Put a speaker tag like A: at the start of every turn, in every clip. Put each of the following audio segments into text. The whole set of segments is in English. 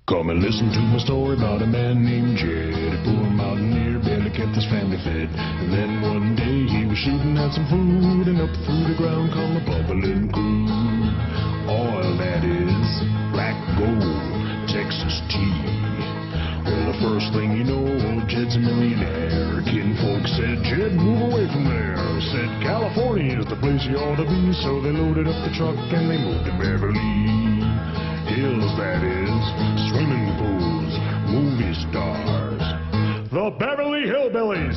A: Come and listen to my story about a man named Jed. A poor mountaineer barely kept his family fed. And then one day he was shooting at some food, and up through the ground come a bubbling crude. Oil, that is, black gold, Texas tea. Well, the first thing you know, old Jed's a millionaire. Kinfolk said, Jed, move away from there. Said, California is the place you ought to be. So they loaded up the truck and they moved to Beverly Hills, that is, swimming pools, movie stars, the Beverly Hillbillies.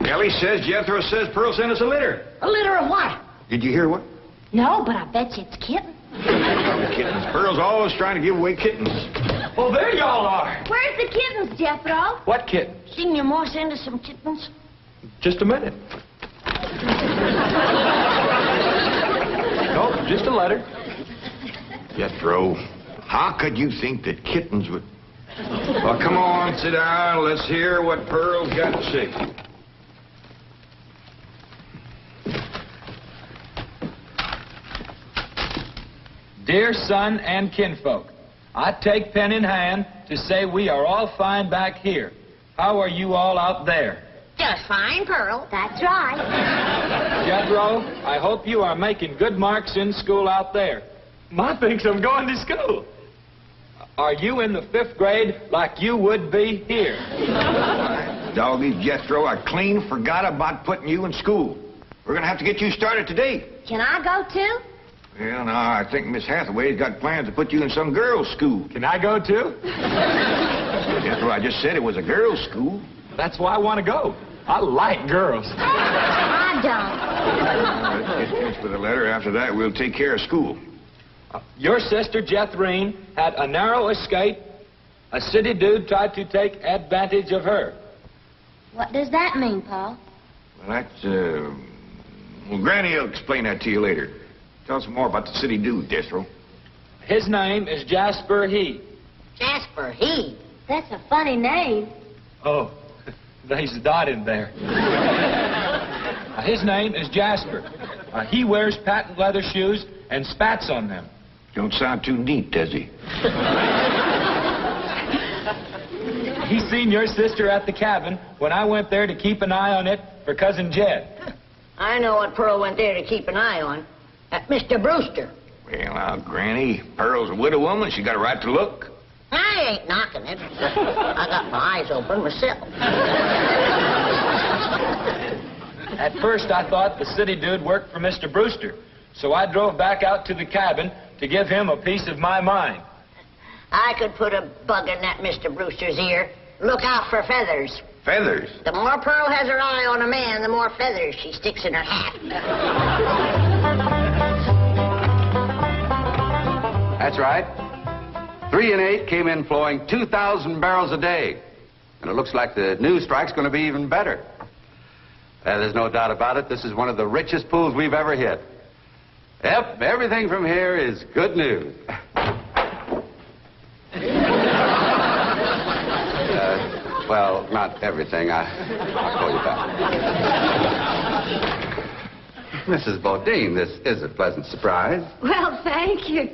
B: Elly says, Jethro says Pearl sent us a litter.
C: A litter of what?
B: Did you hear what?
C: No, but I bet you it's kittens.
B: Kittens. Pearl's always trying to give away kittens.
D: Oh, there y'all are.
C: Where's the kittens, Jethro?
D: What kittens?
C: Didn't your ma send us some kittens?
D: Just a minute. No, just a letter.
B: Jethro, how could you think that kittens would... Well, come on, sit down. Let's hear what Pearl's got to say.
E: Dear son and kinfolk, I take pen in hand to say we are all fine back here. How are you all out there?
C: Just fine, Pearl. That's right.
E: Jethro, I hope you are making good marks in school out there.
D: Ma thinks I'm going to school.
E: Are you in the 5th grade like you would be here?
B: Doggy, Jethro, I clean forgot about putting you in school. We're going to have to get you started today.
C: Can I go, too?
B: Well, now, I think Miss Hathaway's got plans to put you in some girls' school.
D: Can I go, too?
B: Jethro, I just said it was a girls' school.
D: That's why I want to go. I like girls.
C: I don't.
B: Let's get finished with the letter. After that, we'll take care of school.
E: Your sister, Jethrine, had a narrow escape. A city dude tried to take advantage of her.
C: What does that mean, Paul?
B: Well, that's, well, Granny will explain that to you later. Tell us more about the city dude, Jethro.
E: His name is Jasper He.
C: Jasper He? That's a funny name.
E: Oh, there's a dot in there. His name is Jasper. He wears patent leather shoes and spats on them.
B: Don't sound too neat, does he?
E: He seen your sister at the cabin when I went there to keep an eye on it for Cousin Jed.
C: I know what Pearl went there to keep an eye on. Mr. Brewster.
B: Well, now, Granny, Pearl's a widow woman. She got a right to look.
C: I ain't knocking it. I got my eyes open myself.
E: At first, I thought the city dude worked for Mr. Brewster, so I drove back out to the cabin to give him a piece of my mind.
C: I could put a bug in that Mr. Brewster's ear. Look out for feathers.
B: Feathers?
C: The more Pearl has her eye on a man, the more feathers she sticks in her hat.
F: That's right. 3 and 8 came in flowing 2,000 barrels a day. And it looks like the new strike's going to be even better. There's no doubt about it. This is one of the richest pools we've ever hit. Yep, everything from here is good news. Well, not everything. I'll call you back. Mrs. Bodine, this is a pleasant surprise.
G: Well, thank you.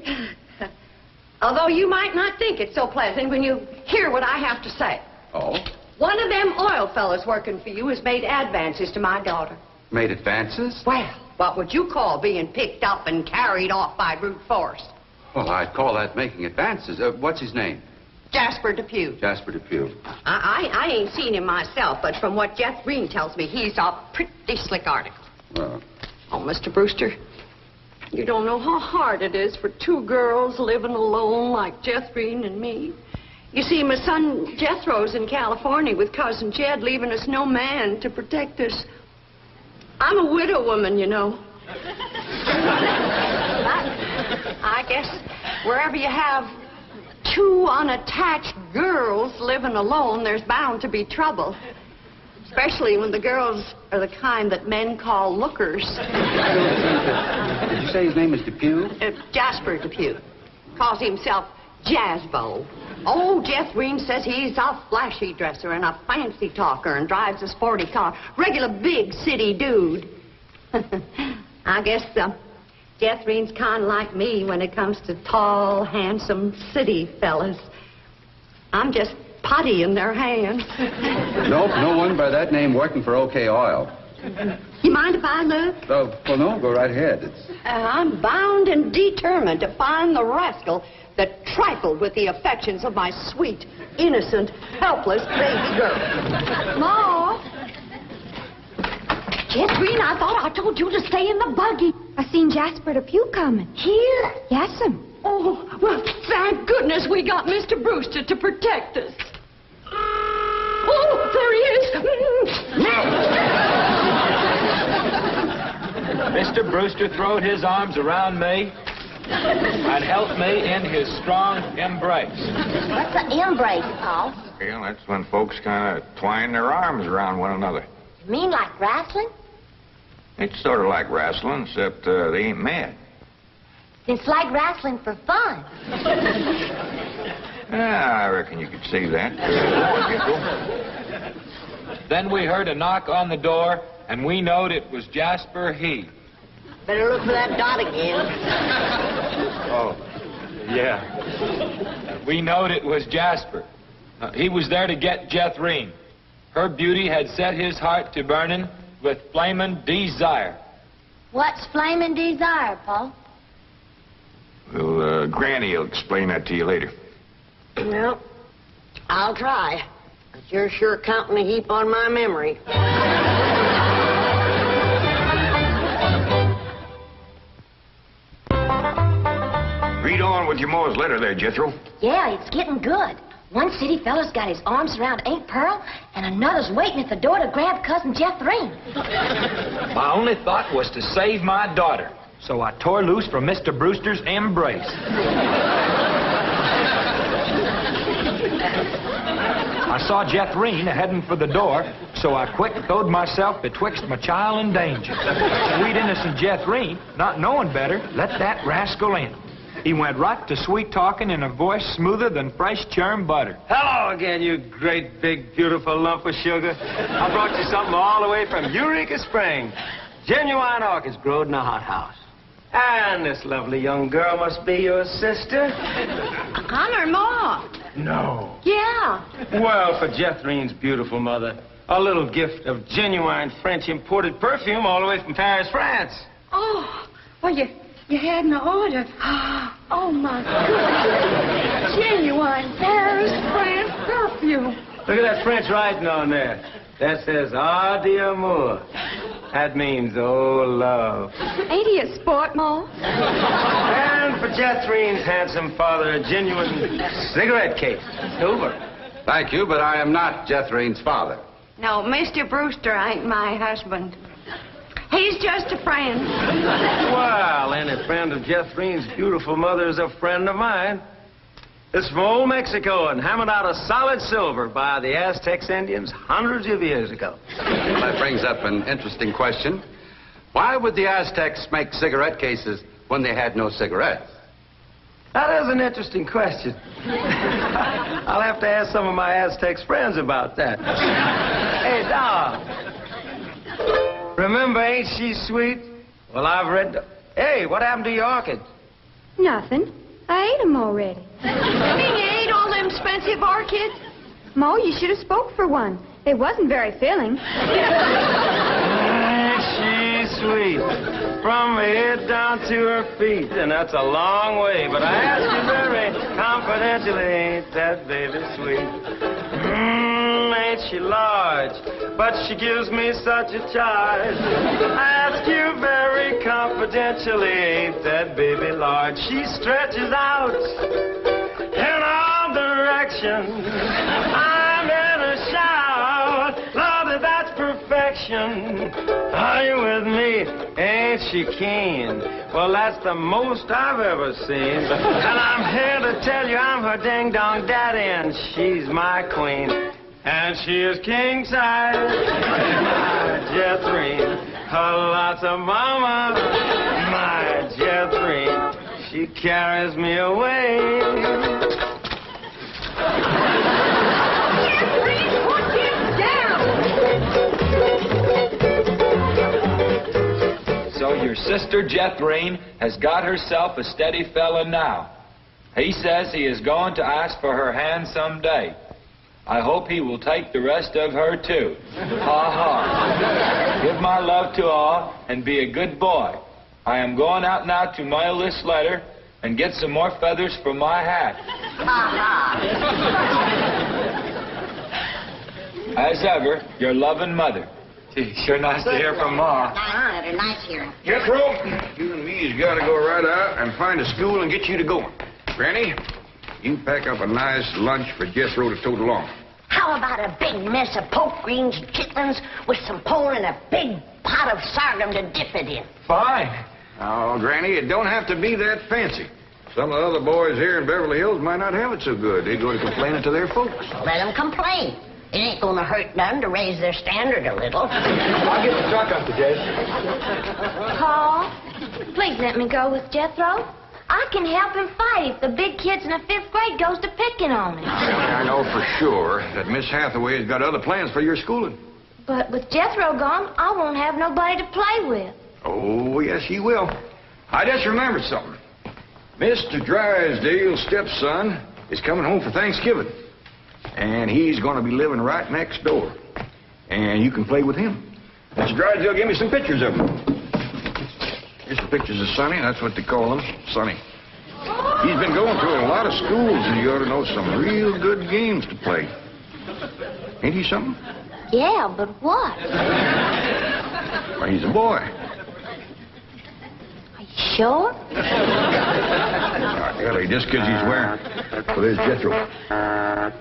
G: Although you might not think it's so pleasant when you hear what I have to say.
F: Oh?
G: One of them oil fellas working for you has made advances to my daughter.
F: Made advances?
G: Well, what would you call being picked up and carried off by brute force?
F: Well, I'd call that making advances. What's his name?
G: Jasper Depew.
F: Jasper Depew.
G: I ain't seen him myself, but from what Jethro tells me, he's a pretty slick article. Oh, Mr. Brewster, You don't know how hard it is for two girls living alone like Jethro and me. You see, my son Jethro's in California with Cousin Jed, leaving us no man to protect us. I'm a widow woman, you know. I guess wherever you have two unattached girls living alone, there's bound to be trouble. Especially when the girls are the kind that men call lookers.
F: Did you say his name is Depew?
G: Jasper Depew. Calls himself Jazzbo. Oh, Jeff Green says he's a flashy dresser and a fancy talker and drives a sporty car. Regular big city dude. I guess Jeff Green's kind of like me when it comes to tall, handsome city fellas. I'm just putty in their hands.
F: Nope, no one by that name working for OK Oil.
G: You mind if I look?
F: Oh, well, no, go right ahead.
G: I'm bound and determined to find the rascal that trifled with the affections of my sweet, innocent, helpless baby girl.
H: Ma!
G: Jethro, I thought I told you to stay in the buggy.
H: I seen Jasper Depew coming.
G: Here?
H: Yes'm.
G: Oh, well, thank goodness we got Mr. Brewster to protect us. Oh, there he is.
E: Mr. Brewster throwed his arms around me and helped me in his strong embrace.
C: What's an embrace, Paul?
B: Well, that's when folks kind of twine their arms around one another.
C: You mean like wrestling?
B: It's sort of like wrestling, except they ain't mad.
C: It's like wrestling for fun.
B: I reckon you could see that.
E: Then we heard a knock on the door, and we knowed it was Jasper He.
C: Better look for that dot again.
E: Oh, yeah. We knowed it was Jasper. He was there to get Jethrine. Her beauty had set his heart to burning with flamin' desire.
C: What's flaming desire, Paul?
B: Well, Granny will explain that to you later.
C: Well, I'll try. But you're sure counting a heap on my memory.
B: Read on with your Mo's letter there, Jethro.
C: Yeah, it's getting good. One city fella's got his arms around Aunt Pearl, and another's waiting at the door to grab Cousin Jethro.
E: My only thought was to save my daughter, so I tore loose from Mr. Brewster's embrace. I saw Jethrine heading for the door, so I quick throwed myself betwixt my child and danger. Sweet innocent Jethrine, not knowing better, let that rascal in. He went right to sweet-talking in a voice smoother than fresh churned butter.
I: Hello again, you great, big, beautiful lump of sugar. I brought you something all the way from Eureka Springs. Genuine orchids growed in a hothouse. And this lovely young girl must be your sister.
G: I'm her mom.
I: No.
G: Yeah.
I: Well, for Jethrine's beautiful mother, a little gift of genuine French imported perfume all the way from Paris, France.
G: Oh, well, you hadn't ordered. Oh, my goodness. Genuine Paris, France perfume.
I: Look at that French writing on there. That says, "Ah, d'amour." That means, oh, love.
H: Ain't he a sport, Ma?
I: And for Jethrine's handsome father, a genuine cigarette case. Silver.
F: Thank you, but I am not Jethrine's father.
G: No, Mr. Brewster ain't my husband. He's just a friend.
I: Well, any friend of Jethrine's beautiful mother is a friend of mine. It's from old Mexico and hammered out of solid silver by the Aztecs Indians hundreds of years ago.
F: That brings up an interesting question. Why would the Aztecs make cigarette cases when they had no cigarettes?
I: That is an interesting question. I'll have to ask some of my Aztecs friends about that. Hey, Doc. Remember Ain't She Sweet? Well, I've read... Hey, what happened to your orchids?
H: Nothing. I ate 'em already.
G: You mean you ate all them expensive orchids?
H: Ma, you should have spoke for one. It wasn't very filling.
I: Ain't she sweet? From her head down to her feet. And that's a long way, but I ask you very confidentially, ain't that baby sweet? Ain't she large, but she gives me such a charge. I ask you very confidentially, ain't that baby large? She stretches out in all directions. I'm in a shout, Lord, that's perfection. Are you with me? Ain't she keen? Well, that's the most I've ever seen. And I'm here to tell you I'm her ding-dong daddy, and she's my queen. And she is king-size, my Jethrine. Lots of mama, my Jethrine. She carries me away.
G: Jethrine, put him down!
E: So your sister Jethrine has got herself a steady fella now. He says he is going to ask for her hand someday. I hope he will take the rest of her, too. Ha ha. Give my love to all and be a good boy. I am going out now to mail this letter and get some more feathers for my hat. As ever, your loving mother. Gee, sure nice to hear from Ma.
C: Nice hearing.
B: Jethro, you and me's got to go right out and find a school and get you to going. Granny, you pack up a nice lunch for Jethro to tote along.
C: How about a big mess of poke greens and chitlins with some pone and a big pot of sorghum to dip it in?
E: Fine.
B: Oh, Granny, it don't have to be that fancy. Some of the other boys here in Beverly Hills might not have it so good. They go to complaining to their folks.
C: Let them complain. It ain't gonna hurt none to raise their standard a little.
D: I'll get the truck, Uncle Jay.
H: Paul, please let me go with Jethro. I can help him fight if the big kids in the 5th grade goes to picking on him.
B: I know for sure that Miss Hathaway has got other plans for your schooling.
H: But with Jethro gone, I won't have nobody to play with.
B: Oh, yes, he will. I just remembered something. Mr. Drysdale's stepson is coming home for Thanksgiving. And he's going to be living right next door. And you can play with him. Mr. Drysdale gave me some pictures of him. Here's some pictures of Sonny. That's what they call him, Sonny. He's been going through a lot of schools, and you ought to know some real good games to play. Ain't he something?
H: Yeah, but what?
B: Why, he's a boy.
H: Are you sure?
B: Ellie, just because he's wearing... Well, there's Jethro.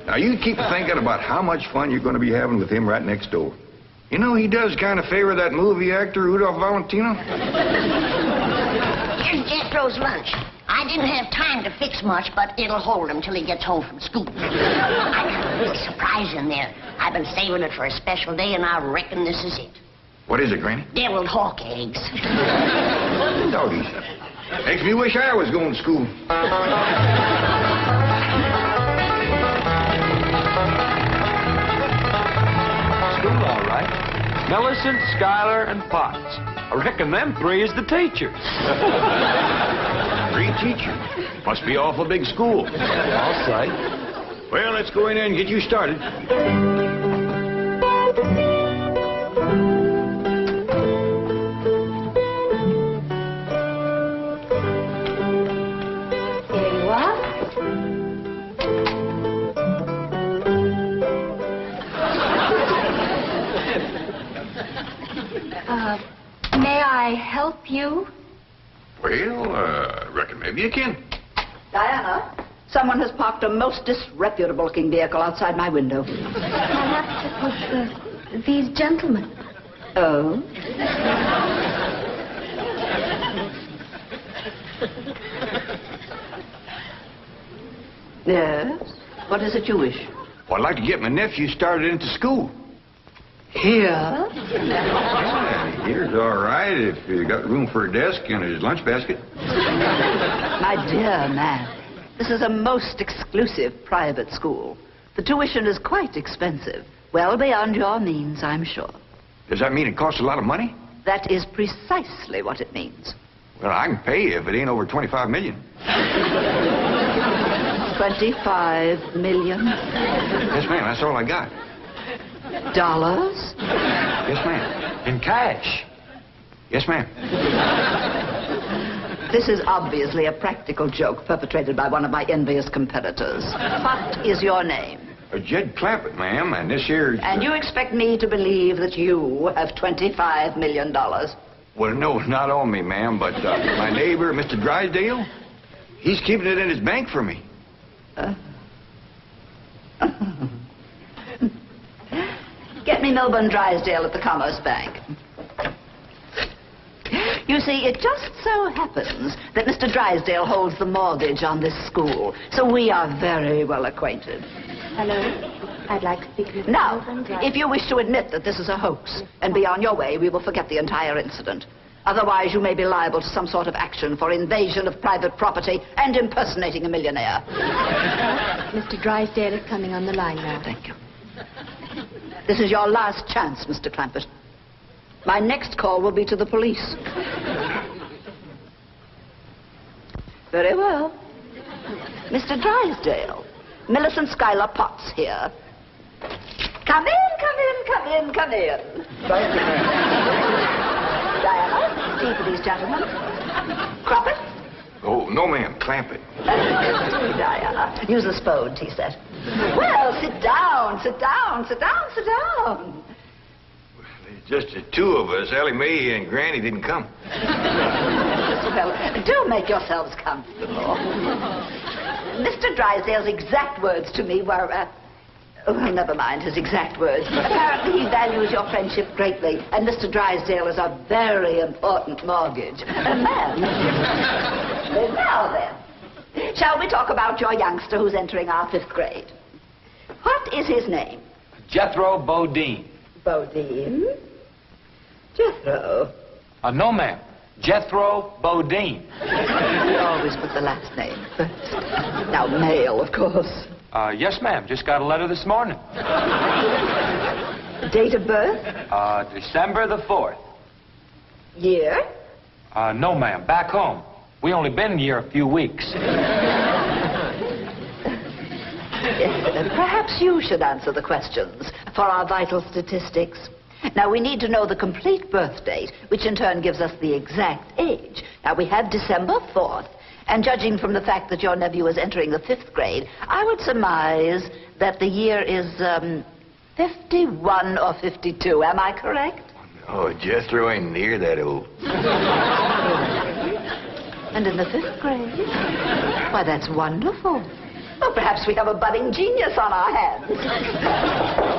B: Now, you keep thinking about how much fun you're going to be having with him right next door. You know, he does kind of favor that movie actor, Rudolph Valentino.
C: Here's Jethro's lunch. I didn't have time to fix much, but it'll hold him till he gets home from school. I got a real surprise in there. I've been saving it for a special day, and I reckon this is it.
B: What is it, Granny?
C: Deviled hawk eggs.
B: Doggies. Makes me wish I was going to school.
E: School, all right. Millicent, Schuyler, and Potts. I reckon them 3 is the teachers.
B: 3 teachers. Must be awful big school.
E: I'll say.
B: Well, let's go in there and get you started.
H: There you are. May I help you?
B: Well, reckon maybe you can.
G: Diana, someone has parked a most disreputable-looking vehicle outside my window.
H: Perhaps it was these gentlemen.
G: Oh? Yes? What is it you wish?
B: Well, I'd like to get my nephew started into school.
G: Here?
B: Yeah, here's all right if you got room for a desk and his lunch basket.
G: My dear man, this is a most exclusive private school. The tuition is quite expensive. Well beyond your means, I'm sure.
B: Does that mean it costs a lot of money?
G: That is precisely what it means.
B: Well, I can pay you if it ain't over $25 million.
G: 25 million?
B: Yes, ma'am, that's all I got.
G: Dollars?
B: Yes, ma'am.
E: In cash.
B: Yes, ma'am.
J: This is obviously a practical joke perpetrated by one of my envious competitors. What is your name?
B: Jed Clampett, ma'am, and this here...
J: And you expect me to believe that you have $25 million?
B: Well, no, not on me, ma'am, but my neighbor, Mr. Drysdale, he's keeping it in his bank for me.
J: Get me Milburn Drysdale at the Commerce Bank. You see, it just so happens that Mr. Drysdale holds the mortgage on this school, so we are very well acquainted.
H: Hello. I'd like to speak to you.
J: Now, if you wish to admit that this is a hoax and be on your way, we will forget the entire incident. Otherwise, you may be liable to some sort of action for invasion of private property and impersonating a millionaire.
H: Mr. Drysdale is coming on the line now.
J: Thank you. This is your last chance, Mr. Clampett. My next call will be to the police. Very well. Mr. Drysdale, Millicent Schuyler Potts here. Come in, come in, come in, come in.
B: Thank you, ma'am.
J: Diana, tea for these gentlemen. Croppett?
B: Oh, no, ma'am, Clampett.
J: Diana, use the spode tea set. Well, sit down, sit down, sit down, sit down.
B: Just the two of us. Elly May and Granny didn't come.
J: Well, do make yourselves comfortable. Mr. Drysdale's exact words to me were, well, never mind his exact words. Apparently he values your friendship greatly, and Mr. Drysdale is a very important mortgage. Now then, shall we talk about your youngster who's entering our 5th grade? What is his name?
E: Jethro Bodine.
J: Bodine? Jethro.
E: No, ma'am. Jethro Bodine.
J: We always put the last name first. Now, male, of course.
E: Yes, ma'am. Just got a letter this morning.
J: Date of birth?
E: December the 4th.
J: Year?
E: No, ma'am. Back home. We only been here a few weeks.
J: Perhaps you should answer the questions for our vital statistics. Now, we need to know the complete birth date, which in turn gives us the exact age. Now, we have December 4th, and judging from the fact that your nephew is entering the 5th grade, I would surmise that the year is 51 or 52. Am I correct?
B: Oh, Jethro ain't near that old.
J: And in the 5th grade? Why, that's wonderful. Well, perhaps we have a budding genius on our hands.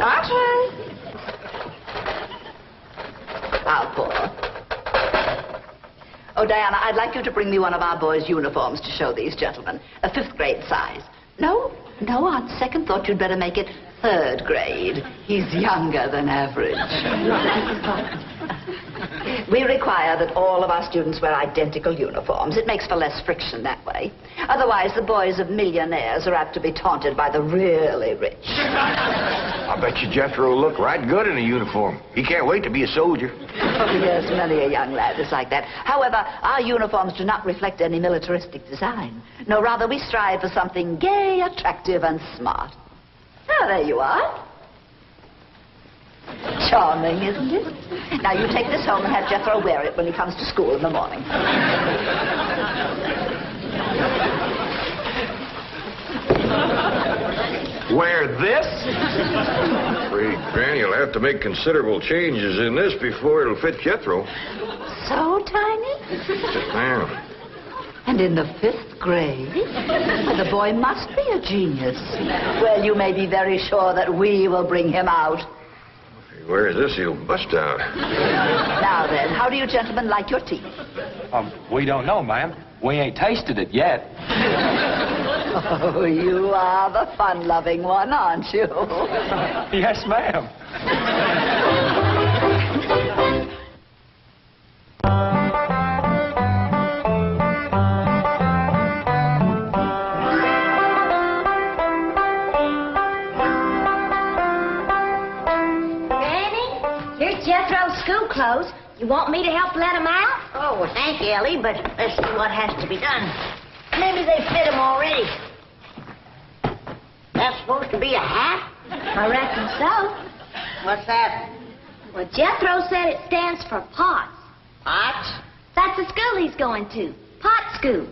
J: Archie! I'll pour. Oh, Diana, I'd like you to bring me one of our boys' uniforms to show these gentlemen. A 5th grade size. No, on second thought, you'd better make it 3rd grade. He's younger than average. We require that all of our students wear identical uniforms. It makes for less friction that way. Otherwise, the boys of millionaires are apt to be taunted by the really rich.
B: I bet you Jethro will look right good in a uniform. He can't wait to be a soldier.
J: Oh, yes, many a young lad is like that. However, our uniforms do not reflect any militaristic design. No, rather, we strive for something gay, attractive, and smart. Oh, there you are. Charming, isn't it? Now, you take this home and have Jethro wear it when he comes to school in the morning.
B: Wear this? I'm afraid Granny will have to make considerable changes in this before it'll fit Jethro.
J: So tiny?
B: Yes, ma'am.
J: And in the 5th grade? The boy must be a genius. Well, you may be very sure that we will bring him out.
B: If he wears this, he'll bust out.
J: Now then, how do you gentlemen like your tea?
E: We don't know, ma'am. We ain't tasted it yet.
J: Oh, you are the fun-loving one, aren't you?
E: Yes, ma'am.
H: School clothes. You want me to help let them out?
C: Oh, well, thank you, Ellie, but let's see what has to be done. Maybe they fit them already. That's supposed to be a hat?
H: I reckon so.
C: What's that?
H: Well, Jethro said it stands for POTS.
C: Pots?
H: That's the school he's going to. Pot scoop.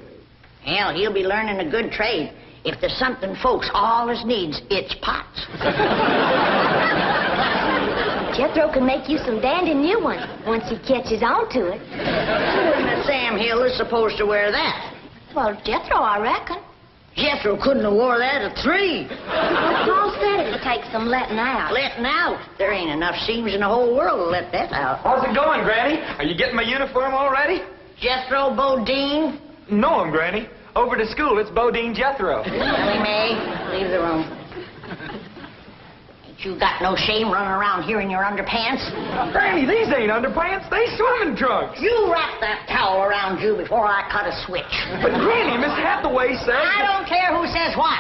C: Hell, he'll be learning a good trade. If there's something folks always needs, it's pots.
H: Jethro can make you some dandy new ones once he catches on to it.
C: Miss Sam Hill is supposed to wear that.
H: Well, Jethro, I reckon.
C: Jethro couldn't have wore that at 3.
H: Paul said it'd take some letting out.
C: Letting out? There ain't enough seams in the whole world to let that out.
E: How's it going, Granny? Are you getting my uniform already?
C: Jethro Bodine?
E: No, Granny. Over to school, it's Bodine Jethro.
C: Elly May, leave the room. Ain't you got no shame running around here in your underpants?
E: Granny, these ain't underpants. They swimming trunks.
C: You wrap that towel around you before I cut a switch.
E: But, Granny, Miss Hathaway says...
C: I don't care who says what.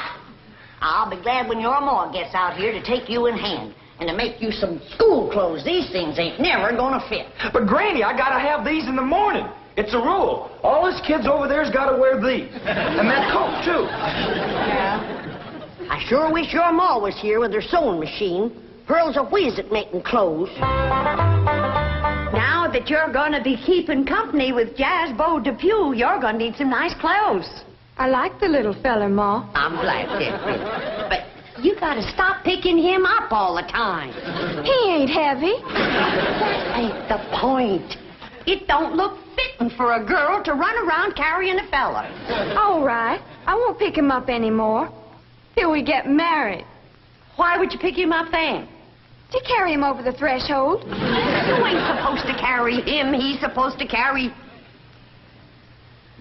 C: I'll be glad when your ma gets out here to take you in hand and to make you some school clothes. These things ain't never gonna fit.
E: But, Granny, I gotta have these in the morning. It's a rule. All us kids over there's gotta wear these. And that coat, too.
C: Yeah. I sure wish your ma was here with her sewing machine. Pearl's a whiz at making clothes.
G: Now that you're going to be keeping company with Jazzbo Depew, you're going to need some nice clothes.
H: I like the little fella, Ma.
G: I'm glad, Jeffrey. But you got to stop picking him up all the time.
H: He ain't heavy.
G: That ain't the point. It don't look fitting for a girl to run around carrying a fella.
H: All right. I won't pick him up anymore. Till we get married.
G: Why would you pick him up then?
H: To carry him over the threshold.
G: You ain't supposed to carry him. He's supposed to carry...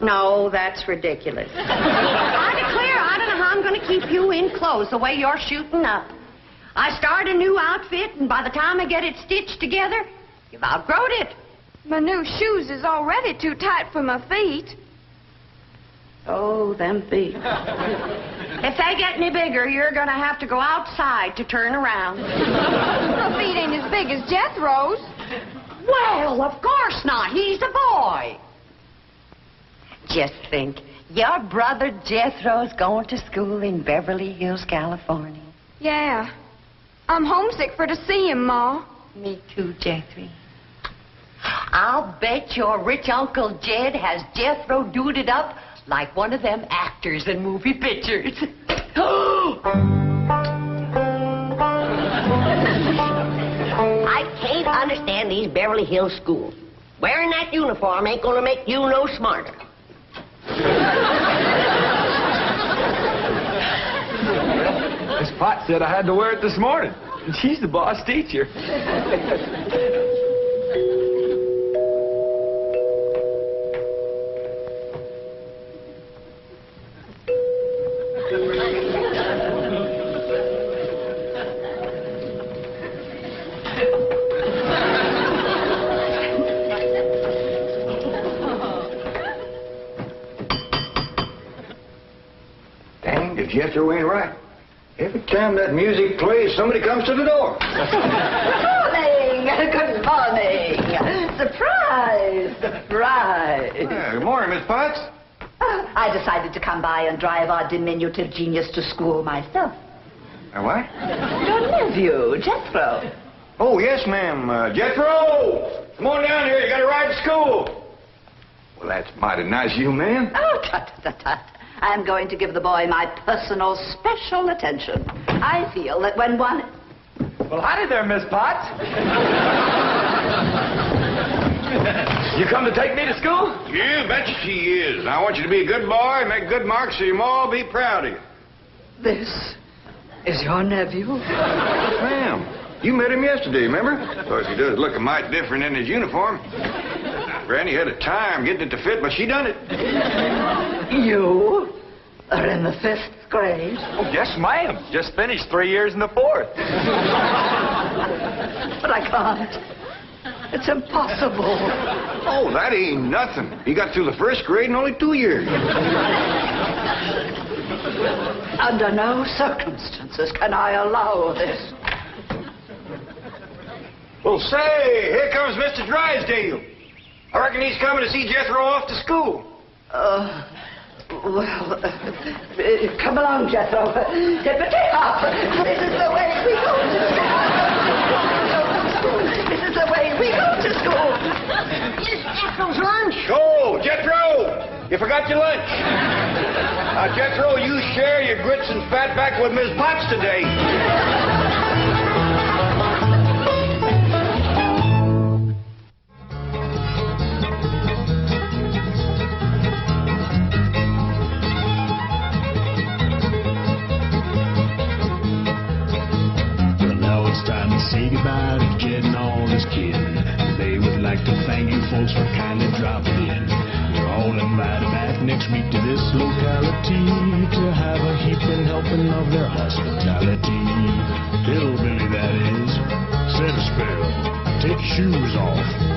G: No, that's ridiculous. I declare, I don't know how I'm going to keep you in clothes the way you're shooting up. I start a new outfit, and by the time I get it stitched together, you've outgrown it.
H: My new shoes is already too tight for my feet.
G: Oh, them feet. If they get any bigger, you're going to have to go outside to turn around.
H: My feet ain't as big as Jethro's.
G: Well, of course not. He's a boy. Just think, your brother Jethro's going to school in Beverly Hills, California.
H: Yeah. I'm homesick for to see him, Ma.
G: Me too, Jethro. I'll bet your rich Uncle Jed has Jethro duded up like one of them actors in movie pictures.
C: I can't understand these Beverly Hills schools. Wearing that uniform ain't gonna make you no smarter.
E: Miss Potts said I had to wear it this morning. And she's the boss teacher.
B: Dang, if Jethro ain't right. Every time that music plays, somebody comes to the door.
J: Good morning. Good morning. Surprise. Surprise.
B: Good morning, Miss Potts.
J: I decided to come by and drive our diminutive genius to school myself.
B: What?
J: Your nephew, Jethro.
B: Oh, yes, ma'am. Jethro! Come on down here. You got to ride to school. Well, that's mighty nice of you, ma'am.
J: Oh, tut. I'm going to give the boy my personal special attention. I feel that when one...
E: Well, howdy there, Miss Potts. You come to take me to school?
B: Yeah, betcha she is. I want you to be a good boy and make good marks so your ma will be proud of you.
J: This is your nephew?
B: Ma'am, you met him yesterday, remember? Of course, he does look a mite different in his uniform. Granny had a time getting it to fit, but she done it.
J: You are in the 5th grade?
E: Oh, yes, ma'am. Just finished 3 years in the 4th.
J: But I can't. It's impossible.
B: Oh, that ain't nothing. He got through the 1st grade in only 2 years.
J: Under no circumstances can I allow this.
B: Well, say, here comes Mr. Drysdale. I reckon he's coming to see Jethro off to school.
J: Come along, Jethro. Hippity hop. This is the way we go to school. This is the way we go to school.
C: Is Jethro's lunch?
B: Oh, Jethro! You forgot your lunch. Now, Jethro, you share your grits and fat back with Miss Potts today.
A: Well, now it's time to say goodbye to Jed and all his kin. They would like to thank you folks for kindly dropping in. You're all invited back next week to this locality to have a heaping helping of their hospitality. Hillbilly, that is. Said a spell. Take your shoes off.